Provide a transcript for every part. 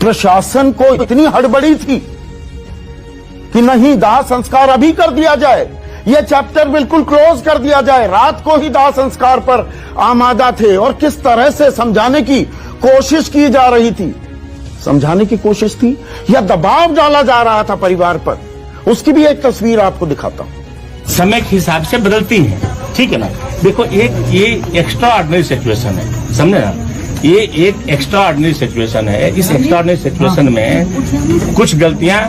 प्रशासन को इतनी हड़बड़ी थी कि नहीं, दाह संस्कार अभी कर दिया जाए, यह चैप्टर बिल्कुल क्लोज कर दिया जाए। रात को ही दाह संस्कार पर आमादा थे और किस तरह से समझाने की कोशिश की जा रही थी, समझाने की कोशिश थी या दबाव डाला जा रहा था परिवार पर, उसकी भी एक तस्वीर आपको दिखाता हूं। समय के हिसाब से बदलती है, ठीक है ना। देखो, ये एक्स्ट्रा ऑर्डिनरी सिचुएशन है, समझे ना, ये एक एक्स्ट्रा ऑर्डिनरी सिचुएशन है। इस एक्स्ट्रा ऑर्डिनरी सिचुएशन में कुछ गलतियां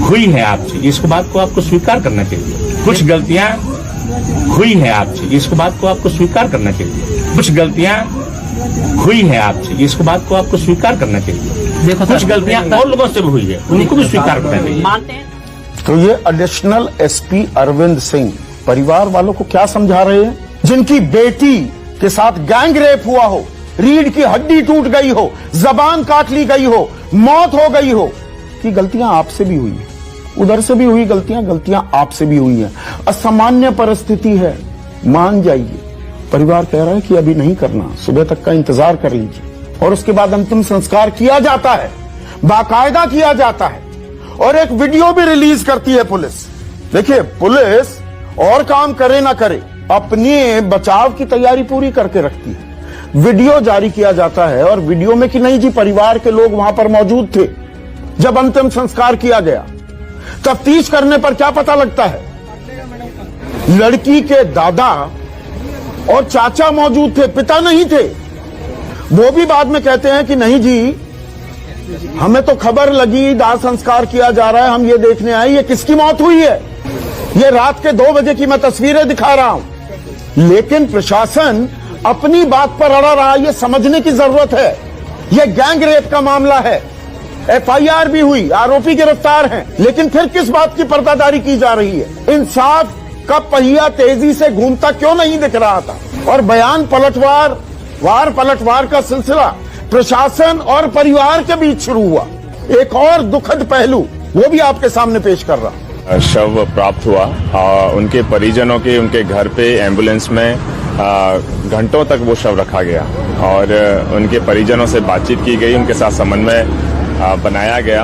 हुई हैं आपसे, इसको बात को आपको स्वीकार करना चाहिए। कुछ गलतियां हुई हैं आपसे, इसको बात को आपको स्वीकार करना चाहिए। कुछ गलतियां हुई हैं आपसे, इसको बात को आपको स्वीकार करना चाहिए। देखो, कुछ गलतियां और लोगों से भी हुई है, उनको भी स्वीकार करना चाहिए। तो ये एडिशनल एसपी अरविंद सिंह परिवार वालों को क्या समझा रहे हैं? जिनकी बेटी के साथ गैंग रेप हुआ हो, रीढ़ की हड्डी टूट गई हो, जबान काट ली गई हो, मौत हो गई हो, कि गलतियां आपसे भी हुई है, उधर से भी हुई गलतियां आपसे भी हुई हैं। असामान्य परिस्थिति है, मान जाइए। परिवार कह रहा है कि अभी नहीं करना, सुबह तक का इंतजार कर लीजिए। और उसके बाद अंतिम संस्कार किया जाता है, बाकायदा किया जाता है, और एक वीडियो भी रिलीज करती है पुलिस। देखिए, पुलिस और काम करे ना करे, अपने बचाव की तैयारी पूरी करके रखती है। वीडियो जारी किया जाता है और वीडियो में कि नहीं जी, परिवार के लोग वहां पर मौजूद थे जब अंतिम संस्कार किया गया। तफ्तीश करने पर क्या पता लगता है? लड़की के दादा और चाचा मौजूद थे, पिता नहीं थे। वो भी बाद में कहते हैं कि नहीं जी, हमें तो खबर लगी दाह संस्कार किया जा रहा है, हम ये देखने आए ये किसकी मौत हुई है। ये रात के 2 बजे की मैं तस्वीरें दिखा रहा हूं। लेकिन प्रशासन अपनी बात पर अड़ा रहा, ये समझने की जरूरत है। ये गैंग रेप का मामला है, एफआईआर भी हुई, आरोपी गिरफ्तार हैं, लेकिन फिर किस बात की पर्दादारी की जा रही है? इंसाफ का पहिया तेजी से घूमता क्यों नहीं दिख रहा था? और बयान पलटवार, वार पलटवार का सिलसिला प्रशासन और परिवार के बीच शुरू हुआ। एक और दुखद पहलू वो भी आपके सामने पेश कर रहा। शव प्राप्त हुआ, उनके परिजनों के उनके घर पे एम्बुलेंस में घंटों तक वो शव रखा गया और उनके परिजनों से बातचीत की गई, उनके साथ समन्वय बनाया गया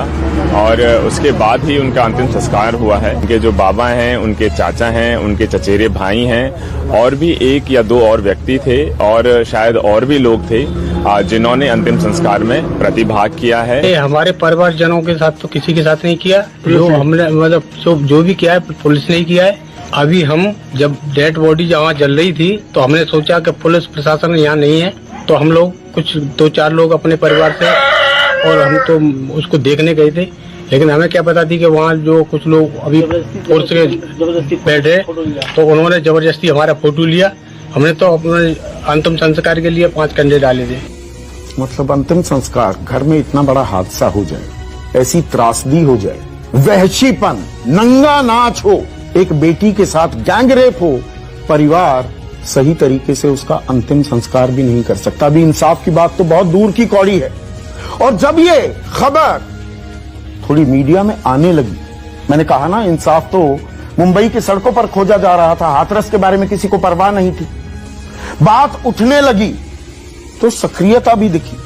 और उसके बाद ही उनका अंतिम संस्कार हुआ है। उनके जो बाबा हैं, उनके चाचा हैं, उनके चचेरे भाई हैं और भी 1 या 2 और व्यक्ति थे और शायद और भी लोग थे जिन्होंने अंतिम संस्कार में प्रतिभाग किया है। हमारे परिवारजनों के साथ तो किसी के साथ नहीं किया, जो हमने मतलब जो भी किया है पुलिस ने ही किया है। अभी हम जब डेड बॉडी जहाँ जल रही थी तो हमने सोचा कि पुलिस प्रशासन यहाँ नहीं है, तो हम लोग कुछ 2-4 लोग अपने परिवार से और हम तो उसको देखने गए थे। लेकिन हमें क्या पता थी कि वहाँ जो कुछ लोग अभी फोर्स के बैठे तो उन्होंने जबरदस्ती हमारा फोटो लिया। हमने तो अपने अंतिम संस्कार के लिए 5 कंधे डाले थे। मतलब अंतिम संस्कार, घर में इतना बड़ा हादसा हो जाए, ऐसी त्रासदी हो जाए, वहशीपन, नंगा नाच हो, एक बेटी के साथ गैंग रेप हो, परिवार सही तरीके से उसका अंतिम संस्कार भी नहीं कर सकता। अभी इंसाफ की बात तो बहुत दूर की कौड़ी है। और जब ये खबर थोड़ी मीडिया में आने लगी, मैंने कहा ना, इंसाफ तो मुंबई की सड़कों पर खोजा जा रहा था, हाथरस के बारे में किसी को परवाह नहीं थी। बात उठने लगी तो सक्रियता भी दिखी।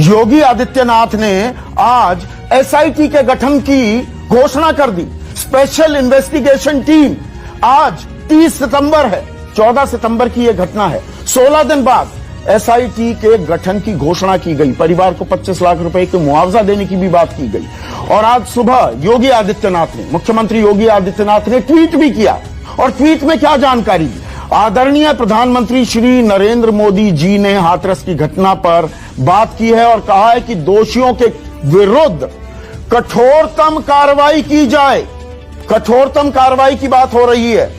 योगी आदित्यनाथ ने आज एसआईटी के गठन की घोषणा कर दी, स्पेशल इन्वेस्टिगेशन टीम। आज 30 सितंबर है, 14 सितंबर की यह घटना है। 16 दिन बाद एसआईटी के गठन की घोषणा की गई, परिवार को 25 लाख रुपए के मुआवजा देने की भी बात की गई। और आज सुबह योगी आदित्यनाथ ने, मुख्यमंत्री योगी आदित्यनाथ ने ट्वीट भी किया। और ट्वीट में क्या जानकारी दी? आदरणीय प्रधानमंत्री श्री नरेंद्र मोदी जी ने हाथरस की घटना पर बात की है और कहा है कि दोषियों के विरुद्ध कठोरतम कार्रवाई की जाए। कठोरतम कार्रवाई की बात हो रही है।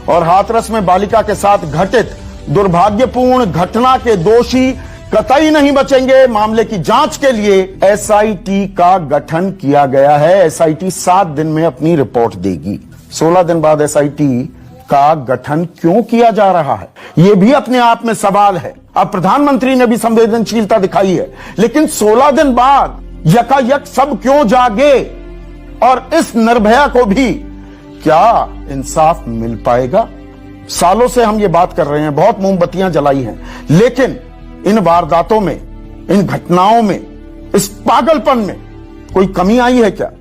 और हाथरस में बालिका के साथ घटित दुर्भाग्यपूर्ण घटना के दोषी कतई नहीं बचेंगे। मामले की जांच के लिए एसआईटी का गठन किया गया है। एसआईटी 7 दिन में अपनी रिपोर्ट देगी। 16 दिन बाद एसआईटी का गठन क्यों किया जा रहा है, यह भी अपने आप में सवाल है। अब प्रधानमंत्री ने भी संवेदनशीलता दिखाई है, लेकिन 16 दिन बाद यकायक सब क्यों जागे? और इस निर्भया को भी क्या इंसाफ मिल पाएगा? सालों से हम ये बात कर रहे हैं, बहुत मोमबत्तियां जलाई हैं, लेकिन इन वारदातों में, इन घटनाओं में इस पागलपन में कोई कमी आई है क्या?